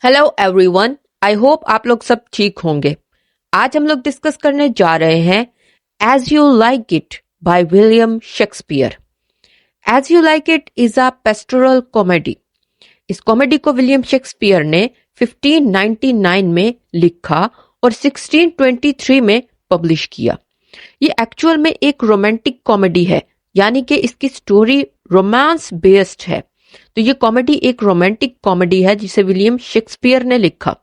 Hello everyone, I hope आप लोग सब ठीक होंगे। आज हम लोग डिस्कस करने जा रहे हैं as you like it by William Shakespeare. As you like it is a pastoral comedy. इस कॉमेडी को विलियम शेक्सपियर ने 1599 में लिखा और 1623 में पब्लिश किया। ये एक्चुअल में एक रोमांटिक कॉमेडी है, यानी कि इसकी स्टोरी रोमांस बेस्ड है। तो ये कॉमेडी एक रोमांटिक कॉमेडी है जिसे विलियम शेक्सपियर ने लिखा।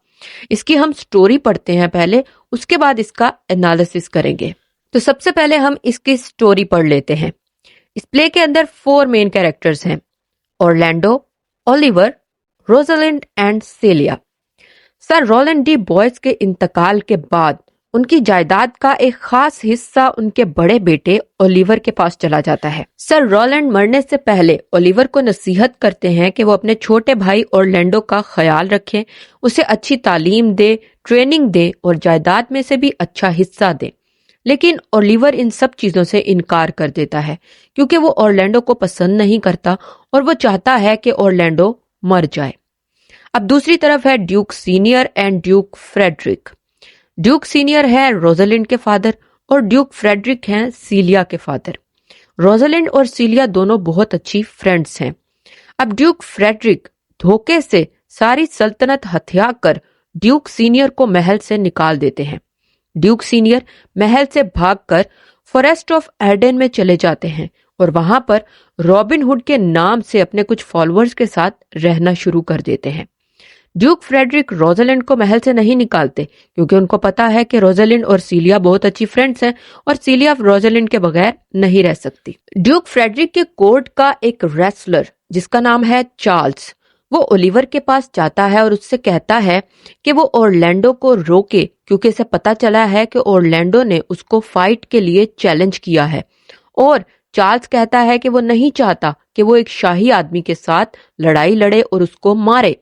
इसकी हम स्टोरी पढ़ते हैं पहले, उसके बाद इसका एनालिसिस करेंगे। तो सबसे पहले हम इसकी स्टोरी पढ़ लेते हैं। इस प्ले के अंदर 4 मेन कैरेक्टर्स हैं, Orlando, Oliver, Rosalind and Celia. Sir Roland de Boys के इंतकाल के बाद उनकी जायदाद का एक खास हिस्सा उनके बड़े बेटे ओलिवर के पास चला जाता है। सर रोलैंड मरने से पहले ओलिवर को नसीहत करते हैं कि वो अपने छोटे भाई ऑरलैंडो का ख्याल रखें, उसे अच्छी तालीम दे, ट्रेनिंग दे और जायदाद में से भी अच्छा हिस्सा दे। लेकिन ओलिवर इन सब चीजों से इनकार कर देता है क्योंकि वो ऑरलैंडो को पसंद नहीं करता और वो चाहता है कि ऑरलैंडो मर जाए। अब दूसरी तरफ है Duke Senior and Duke Frederick. Duke Senior है रोजालिंड के फादर और ड्यूक फ्रेडरिक हैं सीलिया के फादर। रोजालिंड और सीलिया दोनों बहुत अच्छी फ्रेंड्स हैं। अब ड्यूक फ्रेडरिक धोखे से सारी सल्तनत हथिया कर ड्यूक सीनियर को महल से निकाल देते हैं। ड्यूक सीनियर महल से भागकर फॉरेस्ट ऑफ एडेन में चले जाते हैं और वहां पर रॉबिन हुड के नाम से अपने कुछ फॉलोअर्स के साथ रहना शुरू कर देते हैं। ड्यूक फ्रेडरिक रोजालिंड को महल से नहीं निकालते क्योंकि उनको पता है कि रोजालिंड और सीलिया बहुत अच्छी फ्रेंड्स हैं और सीलिया रोजालिंड के बगैर नहीं रह सकती। ड्यूक फ्रेडरिक के कोर्ट का एक रेसलर जिसका नाम है चार्ल्स, वो ओलिवर के पास जाता है और उससे कहता है कि वो ऑरलैंडो को रोके क्योंकि इसे पता चला है कि ऑरलैंडो ने उसको फाइट के लिए चैलेंज किया है। और चार्ल्स कहता है कि वो नहीं चाहता कि वो एक शाही आदमी के साथ लड़ाई लड़े और उसको मारे।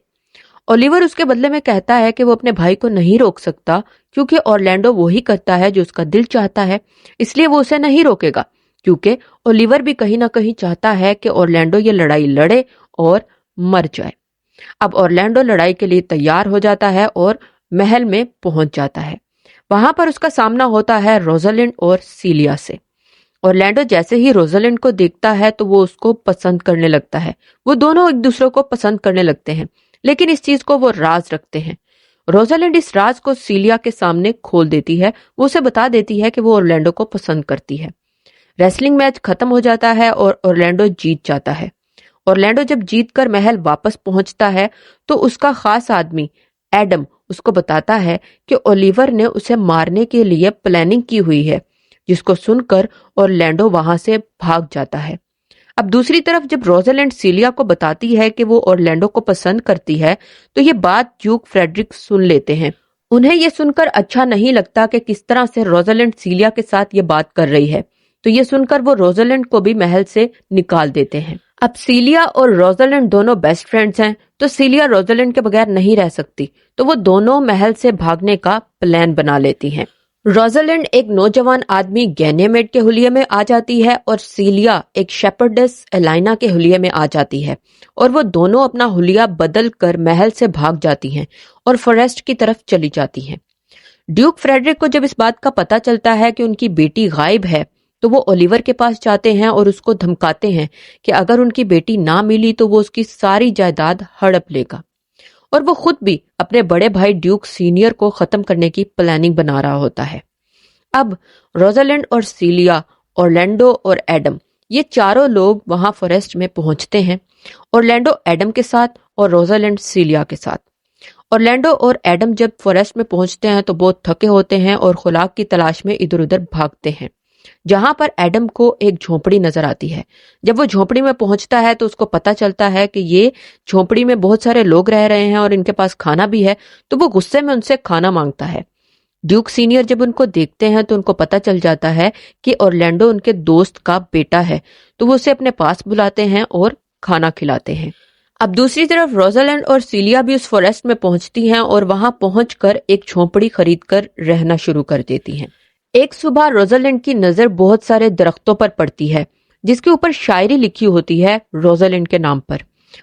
ओलिवर उसके बदले में कहता है कि वो अपने भाई को नहीं रोक सकता क्योंकि ऑरलैंडो वही करता है जो उसका दिल चाहता है, इसलिए वो उसे नहीं रोकेगा। क्योंकि ओलिवर भी कहीं ना कहीं चाहता है कि ऑरलैंडो ये लड़ाई लड़े और मर जाए। अब ऑरलैंडो लड़ाई के लिए तैयार हो जाता है और महल में पहुंच जाता है। वहां पर उसका सामना होता है रोजालिंड और सीलिया से। ऑरलैंडो जैसे ही रोजालिंड को देखता है तो वो उसको पसंद करने लगता है। वो दोनों एक दूसरे को पसंद करने लगते हैं, लेकिन इस चीज को वो राज रखते हैं। रोजालिंड इस राज को सीलिया के सामने खोल देती है। वो उसे बता देती है कि वो ऑरलैंडो को पसंद करती है। रेसलिंग मैच खत्म हो जाता है और ऑरलैंडो जीत जाता है। ऑरलैंडो जब जीतकर महल वापस पहुंचता है तो उसका खास आदमी एडम उसको बताता है कि ओलिवर ने उसे मारने के लिए प्लानिंग की हुई है, जिसको सुनकर ऑरलैंडो वहां से भाग जाता है। अब दूसरी तरफ जब रोजालिंड सीलिया को बताती है कि वो ऑरलैंडो को पसंद करती है तो ये बात ड्यूक फ्रेडरिक सुन लेते हैं। उन्हें ये सुनकर अच्छा नहीं लगता कि किस तरह से रोजालिंड सीलिया के साथ ये बात कर रही है, तो ये सुनकर वो रोजालिंड को भी महल से निकाल देते हैं। अब सीलिया और रोजालिंड दोनों बेस्ट फ्रेंड्स हैं, तो सीलिया रोजालिंड के बगैर नहीं रह सकती, तो वो दोनों महल से भागने का प्लान बना लेती हैं। रोजालिंड एक नौजवान आदमी गैनिमेड के हुलिये में आ जाती है और सीलिया एक शेपर्डेस एलाइना के हुलिये में आ जाती है और वो दोनों अपना हुलिया बदल कर महल से भाग जाती हैं और फॉरेस्ट की तरफ चली जाती हैं। ड्यूक फ्रेडरिक को जब इस बात का पता चलता है कि उनकी बेटी गायब है तो वो ओलिवर के पास जाते हैं और उसको धमकाते हैं कि अगर उनकी बेटी ना मिली तो वो उसकी सारी जायदाद हड़प लेगा। और वो खुद भी अपने बड़े भाई ड्यूक सीनियर को खत्म करने की प्लानिंग बना रहा होता है। अब रोजालिंड और सीलिया, ऑरलैंडो और एडम, ये चारों लोग वहां फॉरेस्ट में पहुंचते हैं। ऑरलैंडो एडम के साथ और रोजालिंड सीलिया के साथ। ऑरलैंडो और एडम जब फॉरेस्ट में पहुंचते हैं तो बहुत थके होते हैं और खुराक की तलाश में इधर उधर भागते हैं। जहां पर एडम को एक झोपड़ी नजर आती है। जब वो झोपड़ी में पहुंचता है तो उसको पता चलता है कि ये झोपड़ी में बहुत सारे लोग रह रहे हैं और इनके पास खाना भी है, तो वो गुस्से में उनसे खाना मांगता है। ड्यूक सीनियर जब उनको देखते हैं तो उनको पता चल जाता है कि ऑरलैंडो उनके दोस्त का बेटा है, तो वो उसे अपने पास बुलाते हैं और खाना खिलाते हैं। अब दूसरी तरफ रोजालिंड और सीलिया भी उस फॉरेस्ट में पहुंचती हैं और वहां पहुंचकर एक झोपड़ी खरीदकर रहना शुरू कर देती हैं। एक सुबह रोजालिंड की नजर बहुत सारे दरख्तों पर पड़ती है जिसके ऊपर शायरी लिखी होती है रोजालिंड के नाम पर।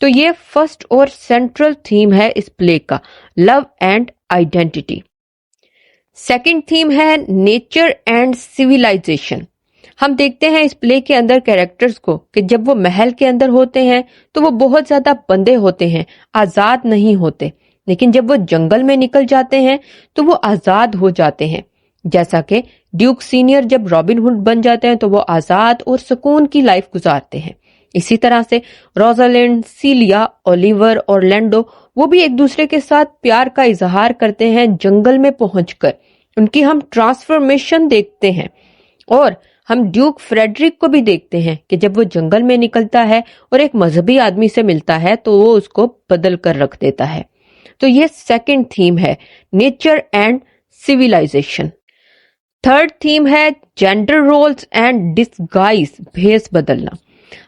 तो ये फर्स्ट और सेंट्रल थीम है इस प्ले का, love and identity. Second theme है नेचर एंड सिविलाइजेशन। हम देखते हैं इस प्ले के अंदर कैरेक्टर्स को कि जब वो महल के अंदर होते हैं तो वो बहुत ज्यादा बंधे होते हैं, आजाद नहीं होते, लेकिन जब वो जंगल में निकल जाते हैं तो वो आजाद हो जाते हैं। जैसा कि ड्यूक सीनियर जब रॉबिन हुड बन जाते हैं तो वो आजाद और सुकून की लाइफ गुजारते हैं। इसी तरह से रोजालिंड, सीलिया, ओलिवर और लैंडो वो भी एक दूसरे के साथ प्यार का इजहार करते हैं जंगल में पहुंचकर। उनकी हम ट्रांसफॉर्मेशन देखते हैं और हम ड्यूक फ्रेडरिक को भी देखते हैं कि जब वो जंगल में निकलता है और एक मजहबी आदमी से मिलता है तो वो उसको बदल कर रख देता है। तो ये सेकंड थीम है, nature and civilisation. Third theme है जेंडर रोल्स एंड डिसगाइज, भेस बदलना।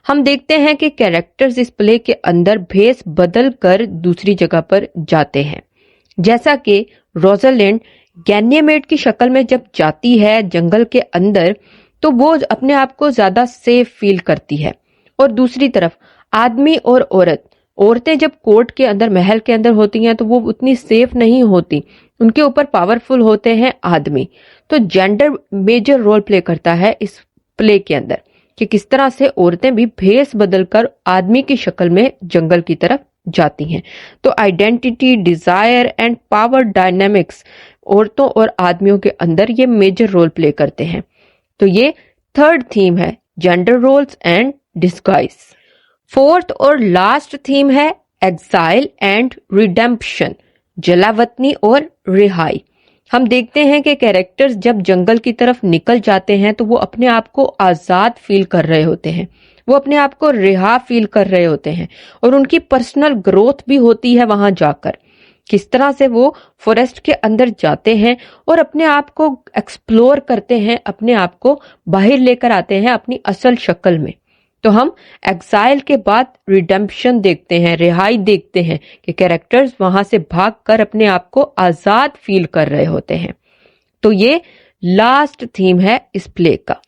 हम देखते हैं कि कैरेक्टर्स इस प्ले के अंदर भेस बदल कर दूसरी जगह पर जाते हैं। जैसा कि रोजालिंड गैनिमेड की शक्ल में जब जाती है जंगल के अंदर तो वो अपने आप को ज्यादा सेफ फील करती है, और दूसरी तरफ आदमी और औरतें जब कोर्ट के अंदर, महल के अंदर होती हैं तो वो उतनी सेफ नहीं होती, उनके ऊपर पावरफुल होते हैं आदमी। तो जेंडर मेजर रोल प्ले करता है इस प्ले के अंदर कि किस तरह से औरतें भी भेस बदलकर आदमी की शक्ल में जंगल की तरफ जाती हैं। तो identity, desire and power dynamics औरतों और आदमियों के अंदर ये मेजर रोल प्ले करते हैं। तो ये थर्ड थीम है, gender roles and disguise. Fourth और लास्ट थीम है एग्जाइल एंड रिडेम्पशन, जलावतनी और रिहाई। हम देखते हैं कि कैरेक्टर्स जब जंगल की तरफ निकल जाते हैं तो वो अपने आप को आजाद फील कर रहे होते हैं, वो अपने आप को रिहा फील कर रहे होते हैं, और उनकी पर्सनल ग्रोथ भी होती है वहां जाकर। किस तरह से वो फॉरेस्ट के अंदर जाते हैं और अपने आप को एक्सप्लोर करते हैं, अपने आप को बाहर लेकर आते हैं अपनी असल शक्ल में। तो हम एक्साइल के बाद रिडेम्पशन देखते हैं, रिहाई देखते हैं कि कैरेक्टर्स वहां से भागकर अपने आप को आजाद फील कर रहे होते हैं। तो ये लास्ट थीम है इस प्ले का।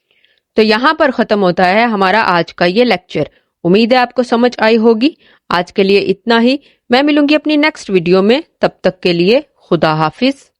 तो यहाँ पर खत्म होता है हमारा आज का ये लेक्चर। उम्मीद है आपको समझ आई होगी। आज के लिए इतना ही, मैं मिलूंगी अपनी नेक्स्ट वीडियो में, तब तक के लिए खुदा हाफिज।